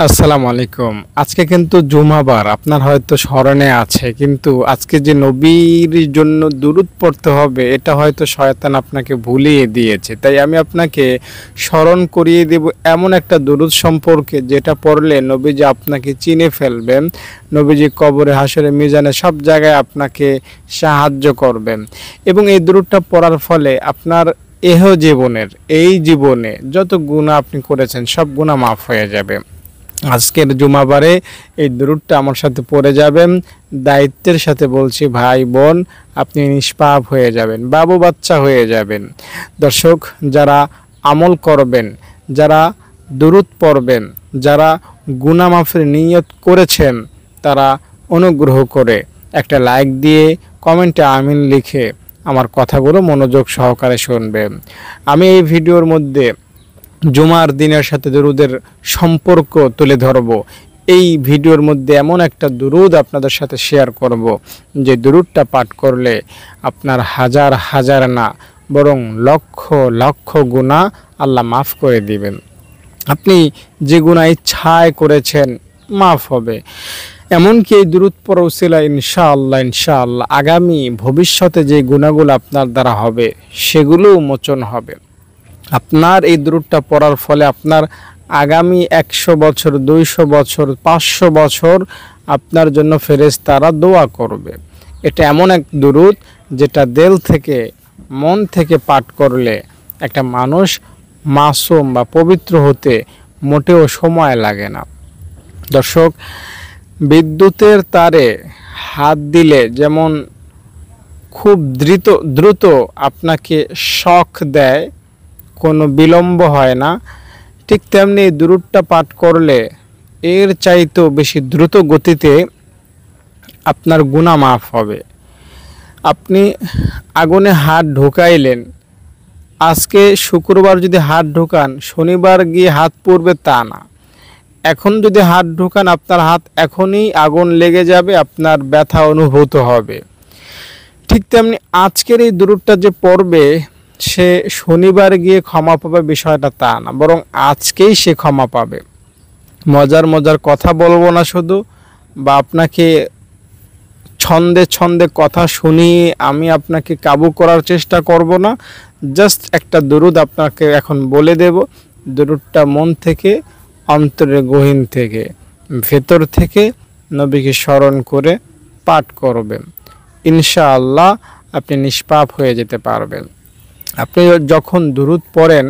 আসসালামু আলাইকুম। আজকে কিন্তু জুমাবার আপনার হয়তো স্মরণে আছে, কিন্তু আজকে যে নবীর জন্য দুরূদ পড়তে হবে এটা হয়তো শয়তান আপনাকে ভুলিয়ে দিয়েছে। তাই আমি আপনাকে স্মরণ করিয়ে দেব এমন একটা দুরূদ সম্পর্কে যেটা পড়লে নবীজি আপনাকে চিনে ফেলবেন। নবীজি কবরে, হাসরে, মিজানে সব জায়গায় আপনাকে সাহায্য করবেন এবং এই দুরূদটা পড়ার ফলে আপনার এই জীবনে যত গুনাহ আপনি করেছেন সব গুনাহ মাফ হয়ে যাবে। আজকের জুমাবারে এই দুরূদটা আমার সাথে পড়ে যাবেন। দায়িত্বের সাথে বলছি ভাই বোন, আপনি নিষ্পাপ হয়ে যাবেন, বাবু বাচ্চা হয়ে যাবেন। দর্শক, যারা আমল করবেন, যারা দুরূদ পড়বেন, যারা গুনাহ মাফের নিয়ত করেছেন, তারা অনুগ্রহ করে একটা লাইক দিয়ে কমেন্টে আমিন লিখে আমার কথাগুলো মনোযোগ সহকারে শুনবেন। আমি এই ভিডিওর মধ্যে জুমার দিনের সাথে দুরূদের সম্পর্ক তুলে ধরব। এই ভিডিওর মধ্যে এমন একটা দুরূদ আপনাদের সাথে শেয়ার করব যে দুরূদটা পাঠ করলে আপনার হাজার হাজার না বরং লক্ষ লক্ষ গুনাহ আল্লাহ মাফ করে দিবেন। আপনি যে গুনাহ ইচ্ছায় করেছেন মাফ হবে। এমনকি এই দুরূদ পড়ার উসিলায় ইনশাআল্লাহ আগামী ভবিষ্যতে যে গুনাহগুলো আপনার দ্বারা হবে সেগুলোও মোচন হবে। আপনার এই দুরূদটা পড়ার ফলে আপনার আগামী 100 বছর, 200 বছর, 500 বছর আপনার জন্য ফেরেশতারা দোয়া করবে। এটা এমন এক দুরূদ যেটা দিল থেকে, মন থেকে পাঠ করলে একটা মানুষ মাসুম বা পবিত্র হতে মোটেও সময় লাগে না। দর্শক, বিদ্যুতের তারে হাত দিলে যেমন খুব দ্রুত আপনাকে শক দেয়, কোনো বিলম্ব হয় না, ঠিক তেমনি দুরূদটা পাঠ করলে এর চাইতেও বেশি দ্রুত গতিতে আপনার গুনাহ মাফ হবে। আপনি আগুনে হাত ঢুকাইলেন, আজকে শুক্রবার যদি হাত ঢুকান শনিবার গিয়ে হাত পড়বে তা না। এখন যদি হাত ঢুকান আপনার হাত এখনই আগুন লেগে যাবে, আপনার ব্যথা অনুভূত হবে। ঠিক তেমনি আজকের এই দুরূদটা যে পড়বে সে শনিবার গিয়ে ক্ষমা পাবে বিষয়টা তা না, বরং আজকেই সে ক্ষমা পাবে। মজার কথা বলবো না শুধু, বা আপনাকে ছন্দে ছন্দে কথা শুনিয়ে আমি আপনাকে কাবু করার চেষ্টা করব না। জাস্ট একটা দুরূদ আপনাকে এখন বলে দেব। দুরূদটা মন থেকে, অন্তরের গহীন থেকে, ভেতর থেকে নবীকে স্মরণ করে পাঠ করবেন। ইনশাআল্লাহ আপনি নিষ্পাপ হয়ে যেতে পারবেন। আপনি যখন দুরূদ পড়েন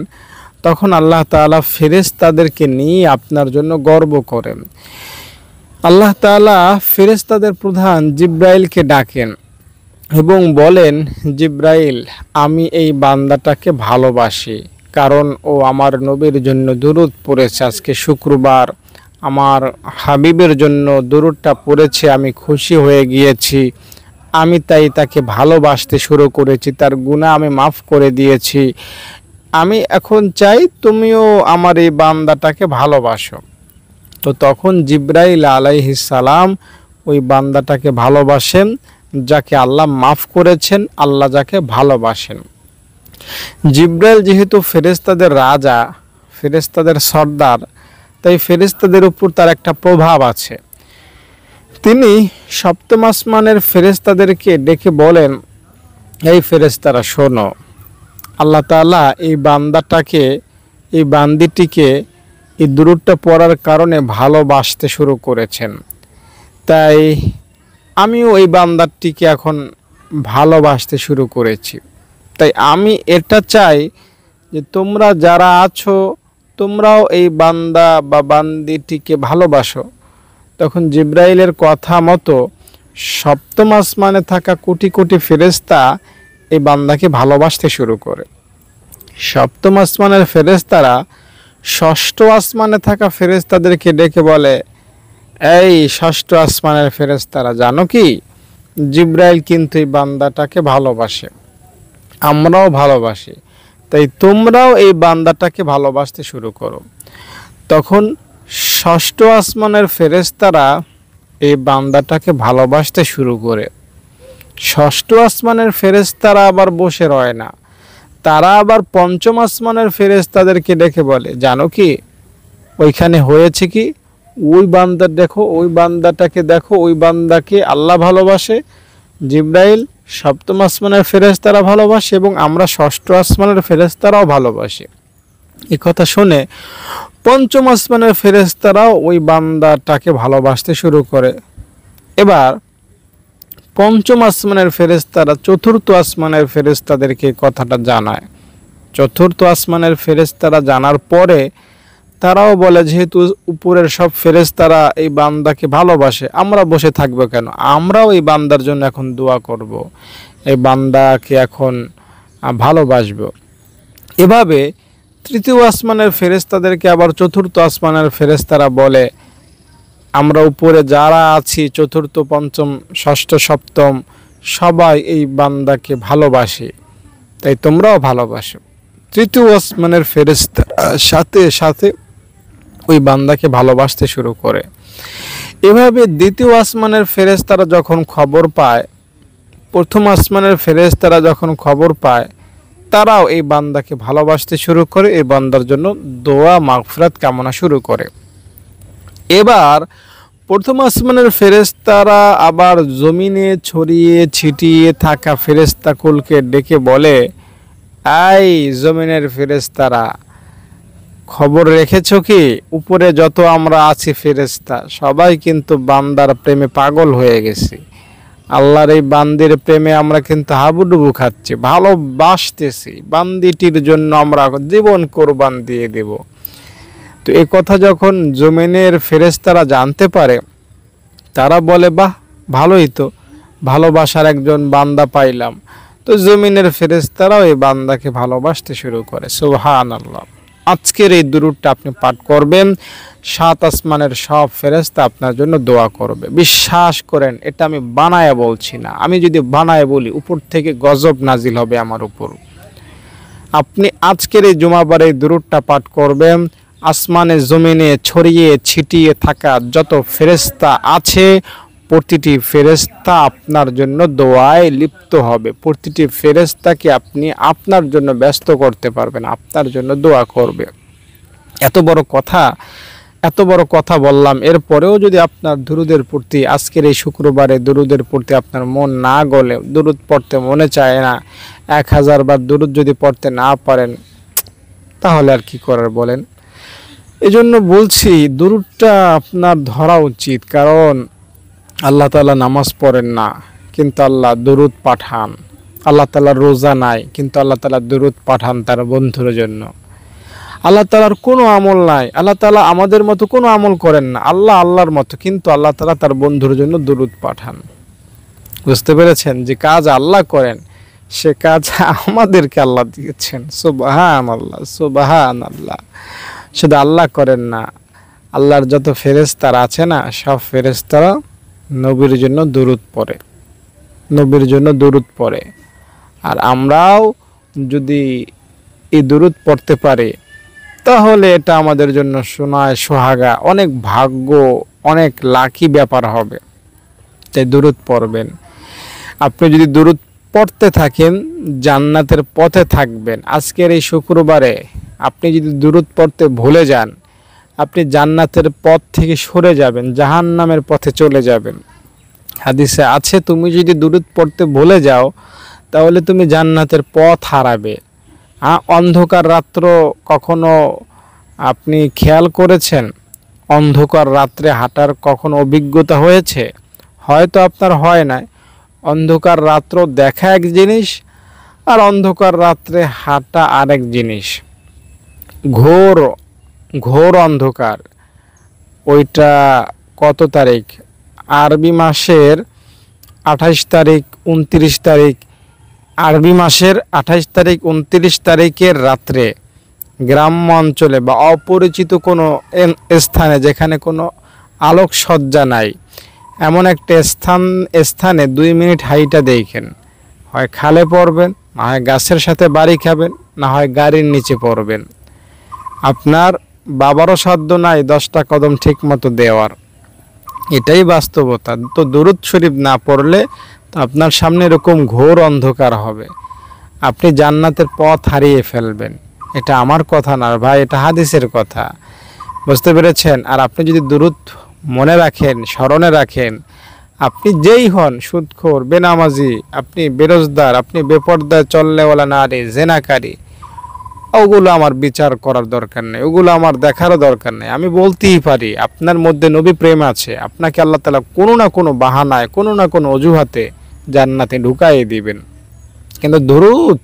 তখন আল্লাহ তাআলা ফেরেশতাদেরকে নিয়ে আপনার জন্য গর্ব করেন। আল্লাহ তাআলা ফেরেশতাদের প্রধান জিবরাইলকে ডাকেন এবং বলেন, জিবরাইল, আমি এই বান্দাটাকে ভালোবাসি, কারণ ও আমার নবীর জন্য দুরূদ পড়েছে। আজকে শুক্রবার, আমার হাবিবের জন্য দুরূদটা পড়েছে, আমি খুশি হয়ে গিয়েছি। আমি তাই তাকে ভালোবাসতে শুরু করেছি, তার গুনাহ আমি মাফ করে দিয়েছি। আমি এখন চাই তুমিও আমার এই বান্দাটাকে ভালোবাসো। তো তখন জিবরাইল আলাইহিস সালাম ওই বান্দাটাকে ভালোবাসেন যাকে আল্লাহ মাফ করেছেন, আল্লাহ যাকে ভালোবাসেন। জিবরাইল যেহেতু ফেরেশতাদের রাজা, ফেরেশতাদের সর্দার, তাই ফেরেশতাদের উপর তার একটা প্রভাব আছে। তিনি সপ্তম আসমানের ফেরেশতাদেরকে ডেকে বলেন, এই ফেরেশতারা শোনো, আল্লাহ তাআলা এই বান্দাটাকে, এই বান্দিটিকে এই দুরূদটা পড়ার কারণে ভালোবাসতে শুরু করেছেন। তাই আমিও এই বান্দাটিকে এখন ভালোবাসতে শুরু করেছি। তাই আমি এটা চাই যে তোমরা যারা আছো তোমরাও এই বান্দা বা বান্দিটিকে ভালোবাসো। তখন জিবরাইলের কথা মতো সপ্তম আসমানে থাকা কোটি কোটি ফেরেশতা এই বান্দাকে ভালোবাসতে শুরু করে। সপ্তম আসমানের ফেরেশতারা ষষ্ঠ আসমানে থাকা ফেরেশতাদেরকে ডেকে বলে, এই ষষ্ঠ আসমানের ফেরেশতারা, জানো কি, জিবরাইল কিন্তু এই বান্দাটাকে ভালোবাসে, আমরাও ভালোবাসি, তাই তোমরাও এই বান্দাটাকে ভালোবাসতে শুরু করো। তখন ষষ্ঠ আসমানের ফেরেশতারা এই বান্দাটাকে ভালোবাসতে শুরু করে। ষষ্ঠ আসমানের ফেরেশতারা আবার বসে রয় না, তারা আবার পঞ্চম আসমানের ফেরেশতাদেরকে ডেকে বলে, জানো কি, ওইখানে হয়েছে কি, ওই বান্দা দেখো, ওই বান্দাটাকে দেখো, ওই বান্দাকে আল্লাহ ভালোবাসে, জিবরাইল সপ্তম আসমানের ফেরেশতারা ভালোবাসে এবং আমরা ষষ্ঠ আসমানের ফেরেশতারাও ভালোবাসি। এই কথা শুনে পঞ্চম আসমানের ফেরেশতারাও ওই বান্দাটাকে ভালোবাসতে শুরু করে। এবার পঞ্চম আসমানের ফেরেশতারা চতুর্থ আসমানের ফেরেশতাদেরকে কথাটা জানায়। চতুর্থ আসমানের ফেরেশতারা জানার পরে তারাও বলে, যেহেতু উপরের সব ফেরেশতারা এই বান্দাকে ভালোবাসে, আমরা বসে থাকবো কেন, আমরাও এই বান্দার জন্য এখন দোয়া করব, এই বান্দাকে এখন ভালোবাসবো। এভাবে তৃতীয় আসমানের ফেরেশতাদেরকে আবার চতুর্থ আসমানের ফেরেশতারা বলে, আমরা উপরে যারা আছি চতুর্থ, পঞ্চম, ষষ্ঠ, সপ্তম সবাই এই বান্দাকে ভালোবাসে, তাই তোমরাও ভালোবাসো। তৃতীয় আসমানের ফেরেশতা সাথে সাথে ওই বান্দাকে ভালোবাসতে শুরু করে। এভাবে দ্বিতীয় আসমানের ফেরেশতারা যখন খবর পায়, প্রথম আসমানের ফেরেশতারা যখন খবর পায়, তারাও এই বান্দাকে ভালোবাসতে শুরু করে, এই বান্দার জন্য দোয়া মাগফিরাত কামনা শুরু করে। এবার প্রথম আসমানের ফেরেশতারা আবার জমিনে ছড়িয়ে ছিটিয়ে থাকা ফেরেশতাকুলকে ডেকে বলে, এই জমিনের ফেরেশতারা, খবর রেখেছো কি, উপরে যত আমরা আছি ফেরেশতা সবাই কিন্তু বান্দার প্রেমে পাগল হয়ে গেছি, আল্লাহর এই বান্দির প্রেমে আমরা কিন্তু হাবুডুবু খাচ্ছি, ভালোবাসতেছি, বান্দিটির জন্য আমরা জীবন কোরবান দিয়ে দেব। তো এই কথা যখন জমিনের ফেরেশতারা জানতে পারে, তারা বলে, বাহ, ভালোই তো, ভালোবাসার একজন বান্দা পাইলাম। তো জমিনের ফেরেশতারাও এই বান্দাকে ভালোবাসতে শুরু করে। সুবহানাল্লাহ। আজকের এই দুরূদটা আপনি পাঠ করবেন, সাত আসমানের সব ফেরেশতা আপনার জন্য দোয়া করবে। বিশ্বাস করেন, এটা আমি বানায় বলছি না, আমি যদি বানায় বলি উপর থেকে গজব নাজিল হবে আমার উপর। আপনি আজকের এই জুমাবার এই দুরূদটা পাঠ করবেন, আসমানে জমিনে ছড়িয়ে ছিটিয়ে থাকা যত ফেরেশতা আছে প্রতিটি ফেরেশতা আপনার জন্য দোয়ায় লিপ্ত হবে, প্রতিটি ফেরেশতাকে আপনি আপনার জন্য ব্যস্ত করতে পারবেন, আপনার জন্য দোয়া করবে। এত বড় কথা বললাম, এরপরেও যদি আপনার দুরুদের প্রতি, আজকের এই শুক্রবারে দুরুদের প্রতি আপনার মন না গলে, দুরুদ পড়তে মনে চায় না, 1000 বার দুরুদ যদি পড়তে না পারেন, তাহলে আর কি করার বলেন। এজন্য বলছি দুরুদটা আপনার ধরা উচিত, কারণ আল্লাহ তাআলা নামাজ পড়েন না কিন্তু আল্লাহ দুরুদ পাঠান, আল্লাহ তাআলার রোজা নাই কিন্তু আল্লাহ তাআলা দুরুদ পাঠান তার বন্ধুর জন্য। আল্লাহ তাআলার কোনো আমল নাই, আল্লাহ তাআলা আমাদের মতো কোনো আমল করেন না, আল্লাহ আল্লাহর মতো, কিন্তু আল্লাহ তাআলা তার বন্ধুর জন্য দুরুদ পাঠান। বুঝতে পেরেছেন, যে কাজ আল্লাহ করেন সে কাজ আমাদেরকে আল্লাহ দিয়েছেন। সুবহানাল্লাহ, সুবহানাল্লাহ। শুধু আল্লাহ করেন না, আল্লাহর যত ফেরেশতারা আছে না, সব ফেরেশতারা নবীর জন্য দুরুদ পড়ে, নবীর জন্য দুরুদ পড়ে। আর আমরাও যদি এই দুরুদ পড়তে পারি, তাহলে এটা আমাদের জন্য সোহাগা, অনেক ভাগ্য, অনেক লাকি ব্যাপার হবে। তাই দুরুদ পড়বেন। আপনি যদি দুরুদ পড়তে থাকেন, জান্নাতের পথে থাকবেন। আজকের এই শুক্রবারে আপনি যদি দুরুদ পড়তে ভুলে যান, আপনি জান্নাতের পথ থেকে সরে যাবেন, জাহান্নামের পথে চলে যাবেন। হাদিসে আছে, তুমি যদি দুরুদ পড়তে ভুলে যাও তাহলে তুমি জান্নাতের পথ হারাবে। অন্ধকার রাত্র কখনো আপনি খেয়াল করেছেন? অন্ধকার রাত্রে হাঁটার কখনো অভিজ্ঞতা হয়েছে? হয়তো আপনার হয় না। অন্ধকার রাত্র দেখা এক জিনিস, আর অন্ধকার রাত্রে হাঁটা আরেক জিনিস। ঘোর ঘোর অন্ধকার, ওইটা কত তারিখ? আরবি মাসের 28 তারিখ, 29 তারিখ, আরবি মাসের 28 তারিখ, 29 তারিখের রাত্রে গ্রাম্য অঞ্চলে বা অপরিচিত কোনো স্থানে, যেখানে কোনো আলোকসজ্জা নাই, এমন একটা স্থানে 2 মিনিট হাইটা দেখেন, হয় খালে পড়বেন, না হয় গাছের সাথে বাড়ি খাবেন, না হয় গাড়ির নিচে পড়বেন। আপনার বাবারও সাধ্য নাই 10টা কদম ঠিক মতো দেওয়ার, এটাই বাস্তবতা। তো দুরুদ শরীফ না পড়লে তো আপনার সামনে এরকম ঘোর অন্ধকার হবে, আপনি জান্নাতের পথ হারিয়ে ফেলবেন। এটা আমার কথা না ভাই, এটা হাদিসের কথা। বুঝতে পেরেছেন? আর আপনি যদি দুরূদ মনে রাখেন, স্মরণে রাখেন, আপনি যেই হন, সুদখোর, বেনামাজি, আপনি বেরোজগার, আপনি বেপরদায় চলনেওয়ালা নারী, জেনাকারী, ওগুলো আমার বিচার করার দরকার নেই, ওগুলো আমার দেখারও দরকার নেই। আমি বলতেই পারি আপনার মধ্যে নবী প্রেম আছে, আপনাকে আল্লাহ তাআলা কোনো না কোনো বাহানায়, কোনো না কোনো অজুহাতে জান্নাতে ঢুকাইয়ে দিবেন। কিন্তু দুরূদ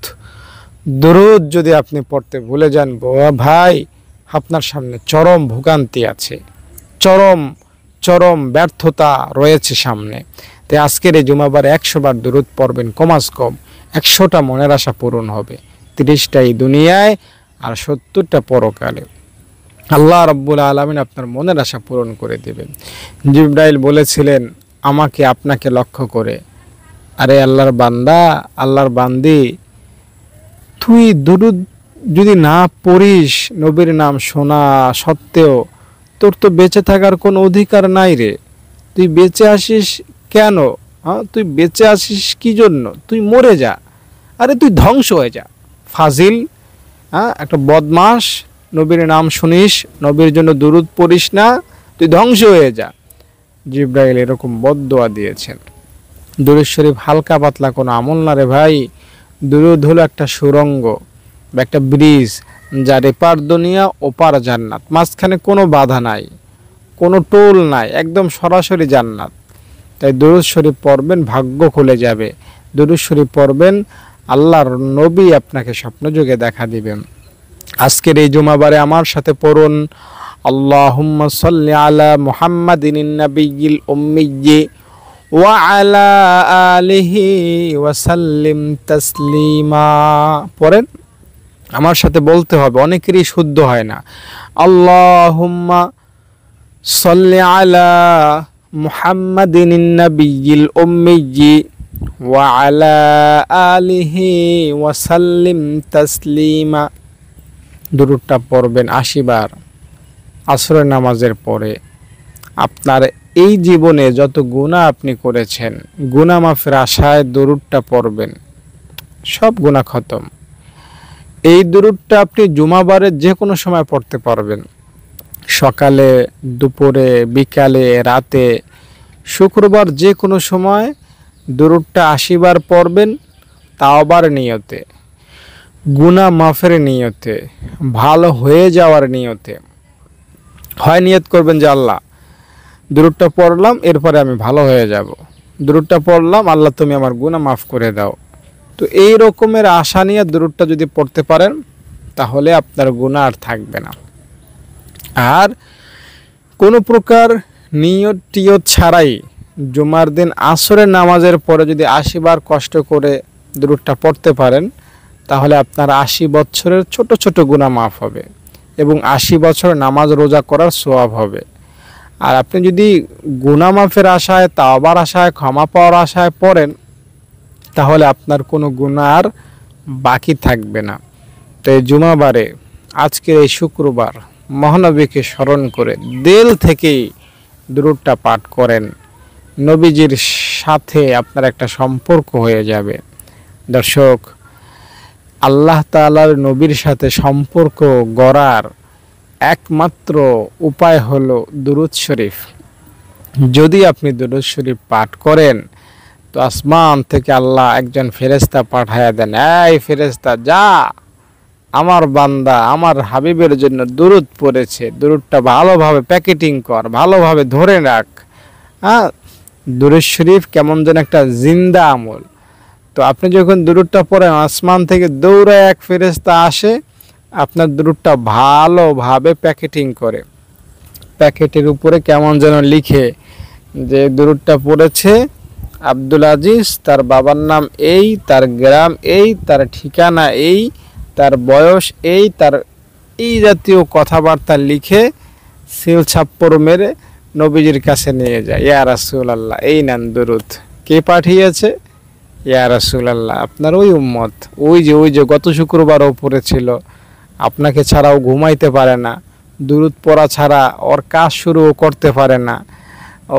দুরূদ যদি আপনি পড়তে ভুলে যান ভাই, আপনার সামনে চরম ভোগান্তি আছে, চরম চরম ব্যর্থতা রয়েছে সামনে। তাই আজকের এই জুমাবার 100 বার দুরূদ পড়বেন, কমাস কম 100টা মনের আশা পূরণ হবে, 30টা এই দুনিয়ায় আর 70টা পরকালে। আল্লাহ রাব্বুল আলামিন আপনার মনের আশা পূরণ করে দেবেন। জিবরাইল বলেছিলেন আমাকে আপনাকে লক্ষ্য করে, আরে আল্লাহর বান্দা, আল্লাহর বান্দি, তুই দুরূদ যদি না পড়িস, নবীর নাম শোনা সত্ত্বেও তোর তো বেঁচে থাকার কোনো অধিকার নাই রে। তুই বেঁচে আসিস কেন? হ্যাঁ, তুই বেঁচে আসিস কি জন্য? তুই মরে যা, আরে তুই ধ্বংস হয়ে যা, ফাজিল, হ্যাঁ, একটা বদমাস। নবীর নাম শুনিস, নবীর জন্য দুরূদ পড়িস না, তুই ধ্বংস হয়ে যা। জিবরাইল এরকম বদদোয়া দিয়েছেন। দুরূদ শরীফ হালকা পাতলা কোনো আমল না রে ভাই। দুরূদ হলো একটা সুড়ঙ্গ বা একটা ব্রিজ, যার এপার দুনিয়া ওপার জান্নাত, মাঝখানে কোনো বাধা নাই, কোনো টোল নাই, একদম সরাসরি জান্নাত। তাই দুরূদ শরীফ পড়বেন, ভাগ্য খুলে যাবে। দুরূদ শরীফ পড়বেন, আল্লাহর নবী আপনাকে স্বপ্নযোগে দেখা দিবেন। আজকের এই জুমাবারে আমার সাথে পড়ুন, আল্লাহুম্মা সাল্লি আলা মুহাম্মাদিন নাবিয়্যিল উম্মিয়্যি ওয়া আলা আলিহি ওয়া সাল্লিম তাসলিমা। পড়েন, আমার সাথে বলতে হবে, অনেকেরই শুদ্ধ হয় না। আল্লাহুম্মা সাল্লি আলা মুহাম্মাদিন নাবিয়্যিল উম্মিয়্যি ওয়া আলা আলিহি ওয়া সাল্লিম তাসলিমা। দুরূদটা পড়বেন 80 বার আসরের নামাজের পরে। আপনার এই জীবনে যত গুনাহ আপনি করেছেন, গুনাহ মাফের আশায় দুরূদটা পড়বেন, সব গুনাহ খতম। এই দুরূদটা আপনি জুমাবারে যে কোনো সময় পড়তে পারবেন, সকালে, দুপুরে, বিকালে, রাতে, শুক্রবার, যে কোনো সময় দুরূদটা 80 বার পড়বেন, তাওবার নিয়তে, গুনাহ মাফের নিয়তে, ভালো হয়ে যাওয়ার নিয়তে। হয় নিয়ত করবেন যে আল্লাহ দুরূদটা পড়লাম, এরপরে আমি ভালো হয়ে যাব, দুরূদটা পড়লাম, আল্লাহ তুমি আমার গুনাহ মাফ করে দাও। তো এই রকমের আশা নিয়ে দুরূদটা যদি পড়তে পারেন, তাহলে আপনার গুনাহ আর থাকবে না। আর কোনো প্রকার নিয়ত টিয়ত ছাড়াই জুমার দিন আসরের নামাজের পরে যদি 80 বার কষ্ট করে দুরূদটা পড়তে পারেন, তাহলে আপনার 80 বছরের ছোট ছোট গুনাহ মাফ হবে এবং 80 বছর নামাজ রোজা করার সওয়াব হবে। আর আপনি যদি গুনাহ মাফের আশায়, তাওবার আশায়, ক্ষমা পাওয়ার আশায় পড়েন, তাহলে আপনার কোনো গুনাহ আর বাকি থাকবে না। তো এই জুমাবারে, আজকের এই শুক্রবার, মহানবীকে স্মরণ করে দিল থেকেই দুরূদটা পাঠ করেন, নবীজির সাথে আপনার একটা সম্পর্ক হয়ে যাবে। দর্শক, আল্লাহ তাআলার নবীর সাথে সম্পর্ক গড়ার একমাত্র উপায় হলো দুরূদ শরীফ। যদি আপনি দুরূদ শরীফ পাঠ করেন, তো আসমান থেকে আল্লাহ একজন ফেরেশতা পাঠায়া দেন, এই ফেরেশতা যা, আমার বান্দা আমার হাবিবের জন্য দুরূদ পড়েছে, দুরূদটা ভালোভাবে প্যাকেটিং কর, ভালোভাবে ধরে রাখ। হ্যাঁ, দুরূদ শরীফ কেমন যেন একটা জিন্দা আমল। তো আপনি যখন দুরূদটা পড়েন, আসমান থেকে দৌড়ায় এক ফেরেশতা আসে, আপনার দুরূদটা ভালোভাবে প্যাকেটিং করে, প্যাকেটের উপরে কেমন যেন লিখে যে দুরূদটা পড়েছে আব্দুল আজিজ, তার বাবার নাম এই, তার গ্রাম এই, তার ঠিকানা এই, তার বয়স এই, তার এই জাতীয় কথাবার্তা লিখে সিল ছাপ্পর মেরে নবীজির কাছে নিয়ে যায়। ইয়া রাসূলুল্লাহ, এই নেন দুরূদ। কে পাঠিয়েছে? ইয়া রাসূলুল্লাহ, আপনার ওই উম্মত, ওই যে গত শুক্রবারও পড়েছিল, আপনাকে ছাড়াও ঘুমাইতে পারে না, দুরূদ পড়া ছাড়া ওর কাজ শুরুও করতে পারে না।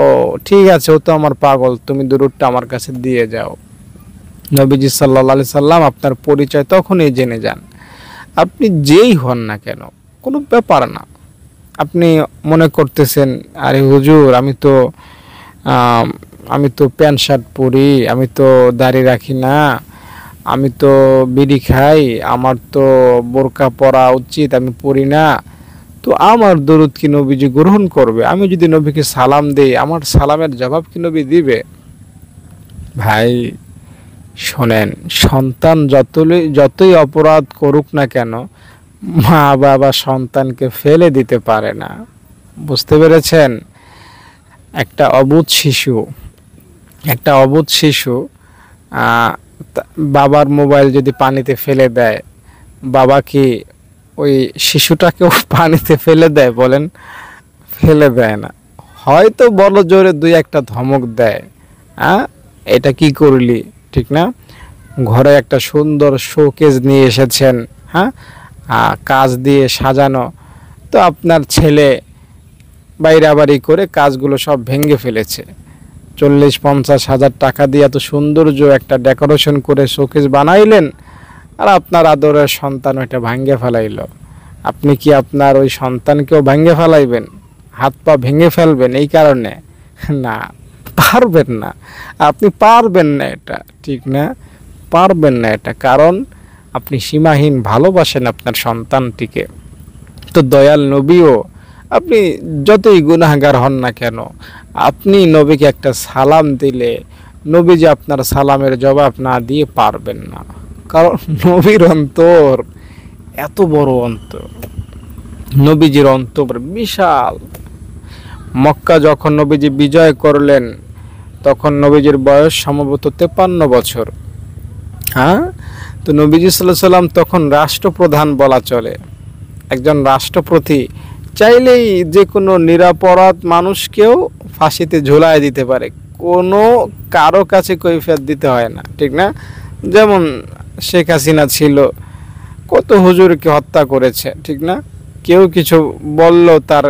ও ঠিক আছে, ও তো আমার পাগল, তুমি দুরূদটা আমার কাছে দিয়ে যাও। নবীজি সাল্লাল্লাহু আলাইহি সাল্লাম আপনার পরিচয় তখনই জেনে যান। আপনি যেই হন না কেন, কোনো ব্যাপার না, আপনি মনে করতেছেন, আরে হুজুর আম, আমি তো প্যান্ট শার্ট পরি, আমি তো দাড়ি রাখি না, আমি তো বিড়ি খাই, আমার তো বোরকা পরা উচিত, আমি পরি না, তো আমার দরুদ কি নবীজি গ্রহণ করবে? আমি যদি নবীকে সালাম দেই, আমার সালামের জবাব কি নবী দিবে? ভাই শোনেন, সন্তান যতই অপরাধ করুক না কেন, মা বাবা সন্তানকে ফেলে দিতে পারে না। বুঝতে পেরেছেন? একটা অবুঝ শিশু একটা অবুঝ শিশু আহ, বাবার মোবাইল যদি পানিতে ফেলে দেয়, বাবা কি ওই শিশুটাকেও পানিতে ফেলে দেয় বলেন? ফেলে দেয় না। হয়তো বড় জোরে দুই একটা ধমক দেয়, হ্যাঁ এটা কি করলি, ঠিক না? ঘরে একটা সুন্দর শোকেস নিয়ে এসেছেন, হ্যাঁ, কাজ দিয়ে সাজানো, তো আপনার ছেলে বাইরাবাড়ি করে কাজগুলো সব ভেঙে ফেলেছে। 40-50 হাজার টাকা দিয়ে এত সৌন্দর্য একটা ডেকোরেশন করে শোকেস বানাইলেন, আর আপনার আদরের সন্তান ওইটা ভাঙ্গে ফেলাইল। আপনি কি আপনার ওই সন্তানকেও ভাঙ্গে ফেলাইবেন? হাত পা ভেঙে ফেলবেন এই কারণে? না, পারবেন না। আপনি পারবেন না, এটা ঠিক না, পারবেন না এটা, কারণ আপনি সীমাহীন ভালোবাসেন আপনার সন্তানটিকে। তো দয়াল নবীও, আপনি যতই গুনাহগার হন না কেন, আপনি নবীকে একটা সালাম দিলে নবী যে আপনার সালামের জবাব না দিয়ে পারবেন না, কারণ নবীর অন্তর এত বড় অন্তর, নবীজির অন্তর বিশাল। মক্কা যখন নবীজি বিজয় করলেন, তখন নবীজির বয়স সম্ভবত 53 বছর। হ্যাঁ, তো নবীজি সাল্লাল্লাহু আলাইহি সাল্লাম তখন রাষ্ট্রপ্রধান বলা চলে। একজন রাষ্ট্রপতি চাইলেই যে কোনো নিরপরাধ মানুষকেও ফাঁসিতে ঝুলায় দিতে পারে, কোনো কারো কাছে কৈফিয়ত দিতে হয় না, ঠিক না? যেমন শেখ হাসিনা ছিল, কত হুজুরকে হত্যা করেছে, ঠিক না? কেউ কিছু বলল তার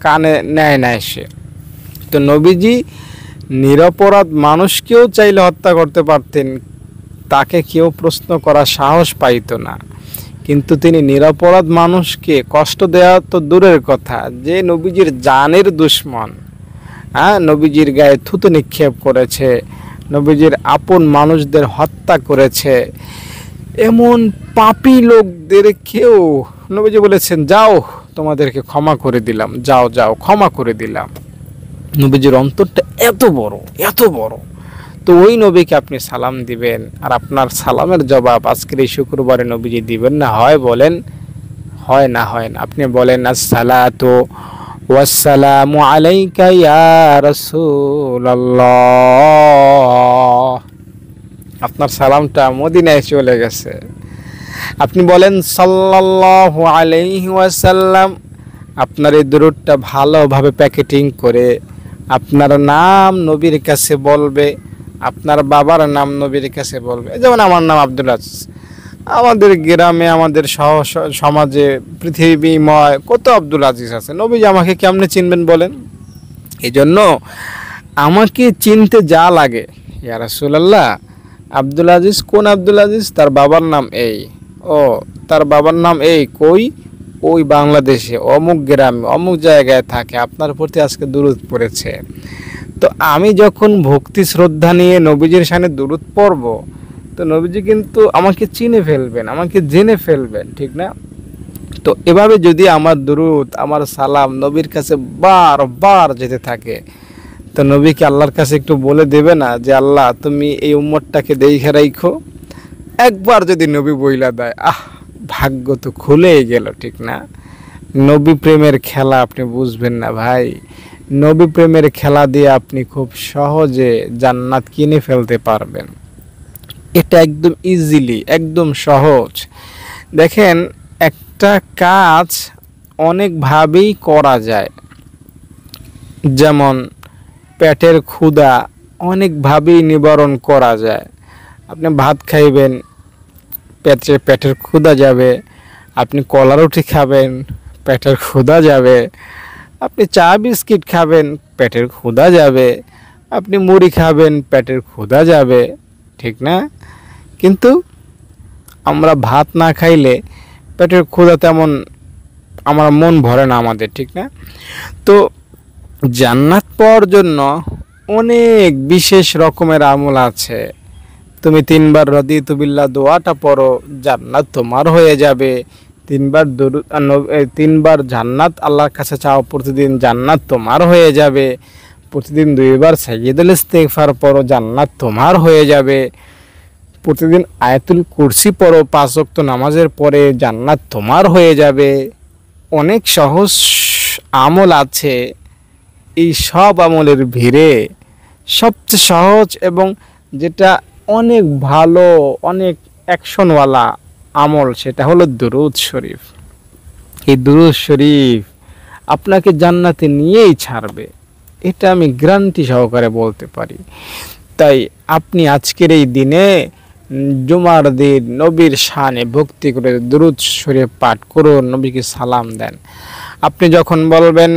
কানে নেয় না এসে। তো নবীজি নিরপরাধ মানুষকেও চাইলে হত্যা করতে পারতেন, তাকে কেউ প্রশ্ন করার সাহস পাইতো না। কিন্তু তিনি নিরপরাধ মানুষকে কষ্ট দেওয়া তো দূরের কথা, যে নবীজির জানের দুশ্মন, হ্যাঁ, নবীজির গায়ে থুতু নিক্ষেপ করেছে, নবীজির আপন মানুষদের হত্যা করেছে, এমন পাপী লোকদেরকেও নবীজি বলেছেন, যাও তোমাদেরকে ক্ষমা করে দিলাম, যাও যাও ক্ষমা করে দিলাম। নবীজির অন্তরটা এত বড়, এত বড়। তো ওই নবীকে আপনি সালাম দিবেন, আর আপনার সালামের জবাব আজকের এই শুক্রবারে নবীজি দিবেন না? হয় বলেন? হয় না? হয় না? আপনি বলেন, আসসালাতু ওয়াসসালামু আলাইকা ইয়া রাসূলুল্লাহ। আপনার সালামটা মদিনায় চলে গেছে। আপনি বলেন সাল্লাল্লাহু আলাইহি ওয়াসাল্লাম। আপনার এই দরুদটা ভালোভাবে প্যাকেটিং করে আপনার নাম নবীর কাছে বলবে, আপনার বাবার নাম নবীর কাছে বলবে। যেমন আমার নাম আব্দুল আজিজ, আমাদের গ্রামে, আমাদের সমাজে, পৃথিবীময় কত আব্দুল আজিজ আছে। নবীজি আমাকে কেমনে চিনবেন বলেন? এই জন্য আমাকে চিনতে যা লাগে, ইয়া রাসূলুল্লাহ, আব্দুল আজিজ কোন আব্দুল আজিজ? তার বাবার নাম এই। ও, তার বাবার নাম এই, কই? ওই বাংলাদেশে অমুক গ্রামে অমুক জায়গায় থাকে, আপনার প্রতি আজকে দুরূদ পড়েছে। তো আমি যখন ভক্তি শ্রদ্ধা নিয়ে নবীজির সামনে দুরূদ পড়ব, তো নবীজি কিন্তু আমাকে চিনে ফেলবেন, আমাকে জেনে ফেলবেন, ঠিক না? তো এভাবে যদি আমার দুরূদ, আমার সালাম নবীর কাছে বারবার যেতে থাকে, তো নবীকে আল্লাহর কাছে একটু বলে দেবে না যে আল্লাহ তুমি এই উম্মতটাকে দেখে রাখো? একবার যদি নবী বইলা দেয়, ভাগ্য তো খুলেই গেল, ঠিক না? নবী প্রেমের খেলা আপনি বুঝবেন না ভাই। নবী প্রেমের খেলা দিয়ে আপনি খুব সহজে জান্নাত কিনে ফেলতে পারবেন। এটা একদম ইজিলি, একদম সহজ। দেখেন, একটা কাজ অনেকভাবেই করা যায়। যেমন পেটের ক্ষুধা অনেকভাবেই নিবারণ করা যায়। আপনি ভাত খাইবেন, পেটের ক্ষুধা যাবে। আপনি কলা রুটি খাবেন, পেটের ক্ষুধা যাবে। আপনি চা বিস্কিট খাবেন, পেটের ক্ষুধা যাবে। আপনি মুড়ি খাবেন, পেটের ক্ষুধা যাবে, ঠিক না? কিন্তু আমরা ভাত না খাইলে পেটের ক্ষুধা তেমন আমার মন ভরে না আমাদের, ঠিক না? তো জান্নাত পাওয়ার জন্য অনেক বিশেষ রকমের আমল আছে। তুমি 3 বার রাদিতু বিল্লাহ দোয়াটা পড়ো, জান্নাত তোমার হয়ে যাবে। 3 বার দরুদ 3 বার জান্নাত আল্লাহর কাছে চাও, প্রতিদিন জান্নাত তোমার হয়ে যাবে। প্রতিদিন 2 বার সাইয়্যিদুল ইস্তিগফার পড়ো, জান্নাত তোমার হয়ে যাবে। প্রতিদিন আয়াতুল কুরসি পড়ো 5 ওয়াক্ত নামাজের পরে, জান্নাত তোমার হয়ে যাবে। অনেক সহজ আমল আছে। এই সব আমলের ভিড়ে সবচেয়ে সহজ এবং যেটা অনেক ভালো, অনেক অ্যাকশনওয়ালা আমল, সেটা হলো দুরূদ শরীফ। এই দুরূদ শরীফ আপনাকে জান্নাতে নিয়েই ছাড়বে, এটা আমি গ্যারান্টি সহকারে বলতে পারি। তাই আপনি আজকের এই দিনে জুমার দিন নবীর শানে ভক্তি করে দুরূদ শরীফ পাঠ করুন, নবীকে সালাম দেন। আপনি যখন বলবেন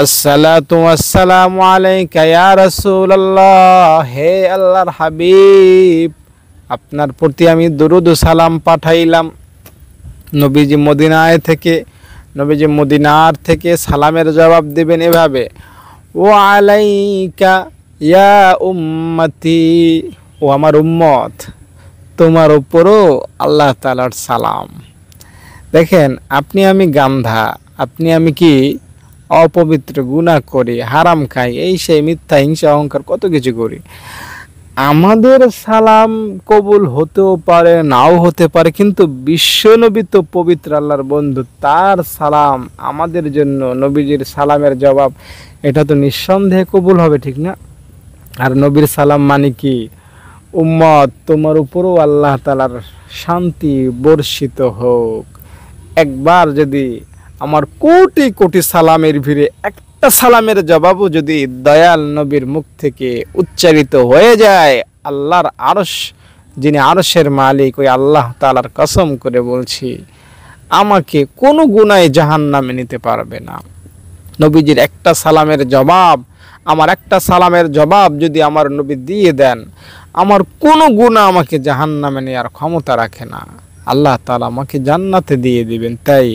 আসসালাতু ওয়াসসালামু আলাইকা ইয়া রাসূলুল্লাহ, হে আল্লাহর হাবিব, আপনার প্রতি আমি দুরূদ ও সালাম পাঠাইলাম। নবীজি মদিনার থেকে সালামের জবাব দিবেন এভাবে, ওয়া আলাইকা ইয়া উম্মতি, ও আমার উম্মত, তোমার উপরও আল্লাহ তাআলার সালাম। দেখেন, আপনি আমি গান্ধা, আপনি আমি কি অপবিত্র, গুনাহ করি, হারাম খাই, এই সেই মিথ্যা, হিংসা, অহংকার, কত কিছু করি। আমাদের সালাম কবুল হতেও পারে, নাও হতে পারে, কিন্তু বিশ্বনবী তো পবিত্র আল্লাহর বন্ধু, তার সালাম আমাদের জন্য, নবীজির সালামের জবাব, এটা তো নিঃসন্দেহে কবুল হবে, ঠিক না? আর নবীর সালাম মানে কি, উম্মত তোমার উপরও আল্লাহ তাআলার শান্তি বর্ষিত হোক। একবার যদি আমার কোটি কোটি সালামের ভিড়ে একটা সালামের জবাবও যদি দয়াল নবীর মুখ থেকে উচ্চারিত হয়ে যায়, আল্লাহর আরশ, যিনি আরশের মালিক, ওই আল্লাহ তাআলার কসম করে বলছি, আমাকে কোনো গুনাহে জাহান্নামে নিতে পারবে না। নবীজির একটা সালামের জবাব, আমার একটা সালামের জবাব যদি আমার নবী দিয়ে দেন, আমার কোনো গুনাহ আমাকে জাহান্নামে নেওয়ার ক্ষমতা রাখে না। আল্লাহ তাআলা আমাকে জান্নাতে দিয়ে দিবেন। তাই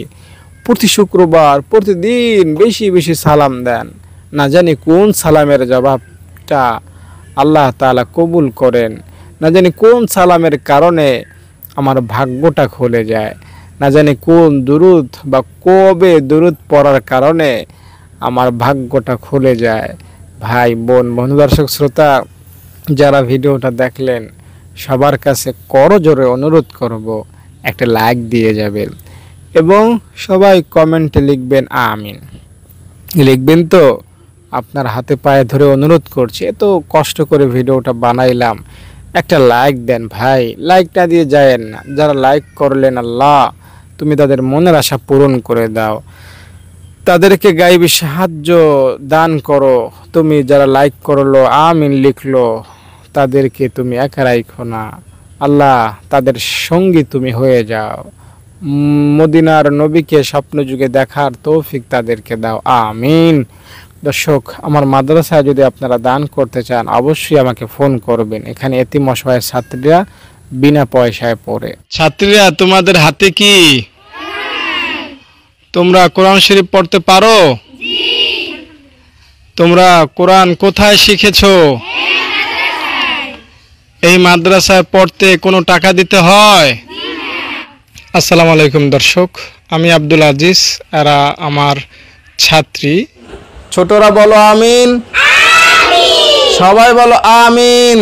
প্রতি শুক্রবার প্রতিদিন বেশি বেশি সালাম দেন, না জানি কোন সালামের জবাবটা আল্লাহ তাআলা কবুল করেন, না জানি কোন সালামের কারণে আমার ভাগ্যটা খুলে যায়, না জানি কোন দুরূদ বা কবে দুরূদ পড়ার কারণে আমার ভাগ্যটা খুলে যায়। ভাই বোন, বন্ধু, দর্শক শ্রোতা, যারা ভিডিওটা দেখলেন, সবার কাছে করজোরে অনুরোধ করব, একটা লাইক দিয়ে যাবেন এবং সবাই কমেন্টে লিখবেন আমিন। লিখবেন তো? আপনার হাতে পায়ে ধরে অনুরোধ করছি, এত কষ্ট করে ভিডিওটা বানাইলাম, একটা লাইক দেন ভাই, লাইক না দিয়ে যায়েন না। যারা লাইক করলেন, আল্লাহ তুমি তাদের মনের আশা পূরণ করে দাও, তাদেরকে গায়েবী সাহায্য দান করো। তুমি যারা লাইক করলো, আমিন লিখলো, তাদেরকে তুমি একা রাখো না আল্লাহ, তাদের সঙ্গী তুমি হয়ে যাও। মদিনার নবীকে স্বপ্ন যুগে দেখার তৌফিক তাদেরকে দাও, আমিন। দর্শক, আমার মাদ্রাসায় যদি আপনারা দান করতে চান, অবশ্যই আমাকে ফোন করবেন। এখানে এতিম অসহায় ছাত্রীরা বিনা পয়সায় পড়ে। ছাত্রীরা, তোমাদের হাতে কি তোমরা কোরআন শরীফ পড়তে পারো? তোমরা কোরআন কোথায় শিখেছো? এই মাদ্রাসায় পড়তে কোনো টাকা দিতে হয়? আসসালামু আলাইকুম দর্শক, আমি আব্দুল আজিজ, এরা আমার ছাত্রী। ছোটরা বলো আমিন, সবাই বলো আমিন।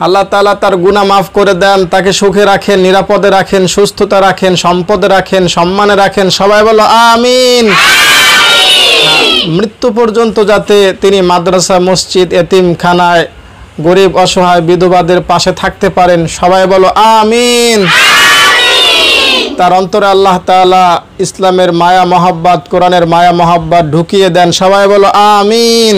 আল্লাহ তাআলা তার গুনাহ মাফ করে দেন, তাকে সুখে রাখেন, নিরাপদে রাখেন, সুস্থতা রাখেন, সম্পদে রাখেন, সম্মানে রাখেন, সবাই বলো আমিন। মৃত্যু পর্যন্ত যাতে তিনি মাদ্রাসা, মসজিদ, এতিমখানায়, গরিব অসহায় বিধবাদের পাশে থাকতে পারেন, সবাই বলো আমিন। তার অন্তরে আল্লাহ তাআলা ইসলামের মায়া মহব্বত, কোরআনের মায়া মহব্বত ঢুকিয়ে দেন, সবাই বলো আমিন।